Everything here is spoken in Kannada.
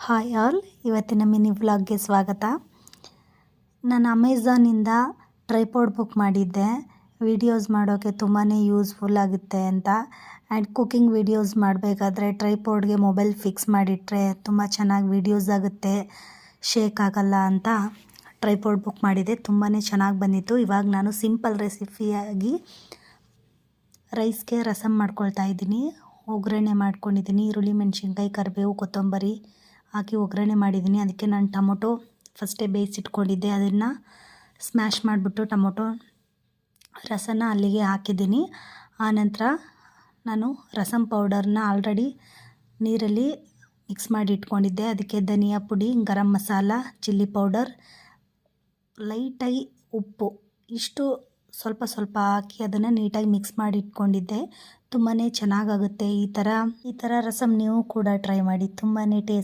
ಹಾಯ್ ಆಲ್, ಇವತ್ತಿನ ಮಿನಿ ವ್ಲಾಗ್ಗೆ ಸ್ವಾಗತ. ನಾನು ಅಮೆಝಾನಿಂದ ಟ್ರೈಪಾಡ್ ಬುಕ್ ಮಾಡಿದ್ದೆ. ವೀಡಿಯೋಸ್ ಮಾಡೋಕ್ಕೆ ತುಂಬಾ ಯೂಸ್ಫುಲ್ ಆಗುತ್ತೆ ಅಂತ. ಆ್ಯಂಡ್ ಕುಕ್ಕಿಂಗ್ ವೀಡಿಯೋಸ್ ಮಾಡಬೇಕಾದ್ರೆ ಟ್ರೈಪಾಡ್ಗೆ ಮೊಬೈಲ್ ಫಿಕ್ಸ್ ಮಾಡಿಟ್ರೆ ತುಂಬ ಚೆನ್ನಾಗಿ ವೀಡಿಯೋಸ್ ಆಗುತ್ತೆ, ಶೇಕ್ ಆಗಲ್ಲ ಅಂತ ಟ್ರೈಪಾಡ್ ಬುಕ್ ಮಾಡಿದ್ದೆ. ತುಂಬಾ ಚೆನ್ನಾಗಿ ಬಂದಿತ್ತು. ಇವಾಗ ನಾನು ಸಿಂಪಲ್ ರೆಸಿಪಿಯಾಗಿ ರೈಸ್ಗೆ ರಸಮ್ ಮಾಡ್ಕೊಳ್ತಾ ಇದ್ದೀನಿ. ಒಗ್ಗರಣೆ ಮಾಡ್ಕೊಂಡಿದ್ದೀನಿ. ಈರುಳ್ಳಿ, ಮೆಣಸಿನ್ಕಾಯಿ, ಕರಿಬೇವು, ಕೊತ್ತಂಬರಿ ಹಾಕಿ ಒಗ್ಗರಣೆ ಮಾಡಿದ್ದೀನಿ. ಅದಕ್ಕೆ ನಾನು ಟೊಮೊಟೊ ಫಸ್ಟೇ ಬೇಯಿಸಿಟ್ಕೊಂಡಿದ್ದೆ. ಅದನ್ನು ಸ್ಮ್ಯಾಶ್ ಮಾಡಿಬಿಟ್ಟು ಟೊಮೊಟೊ ರಸನ ಅಲ್ಲಿಗೆ ಹಾಕಿದ್ದೀನಿ. ಆನಂತರ ನಾನು ರಸಮ್ ಪೌಡರ್ನ ಆಲ್ರೆಡಿ ನೀರಲ್ಲಿ ಮಿಕ್ಸ್ ಮಾಡಿ ಇಟ್ಕೊಂಡಿದ್ದೆ. ಅದಕ್ಕೆ ಧನಿಯಾ ಪುಡಿ, ಗರಂ ಮಸಾಲ, ಚಿಲ್ಲಿ ಪೌಡರ್, ಲೈಟಾಗಿ ಉಪ್ಪು ಇಷ್ಟು ಸ್ವಲ್ಪ ಸ್ವಲ್ಪ ಹಾಕಿ ಅದನ್ನು ನೀಟಾಗಿ ಮಿಕ್ಸ್ ಮಾಡಿ ಇಟ್ಕೊಂಡಿದ್ದೆ. ತುಂಬಾ ಚೆನ್ನಾಗಾಗುತ್ತೆ. ಈ ಥರ ರಸಮ್ ನೀವು ಕೂಡ ಟ್ರೈ ಮಾಡಿ. ತುಂಬಾ ಟೇಸ್ಟ್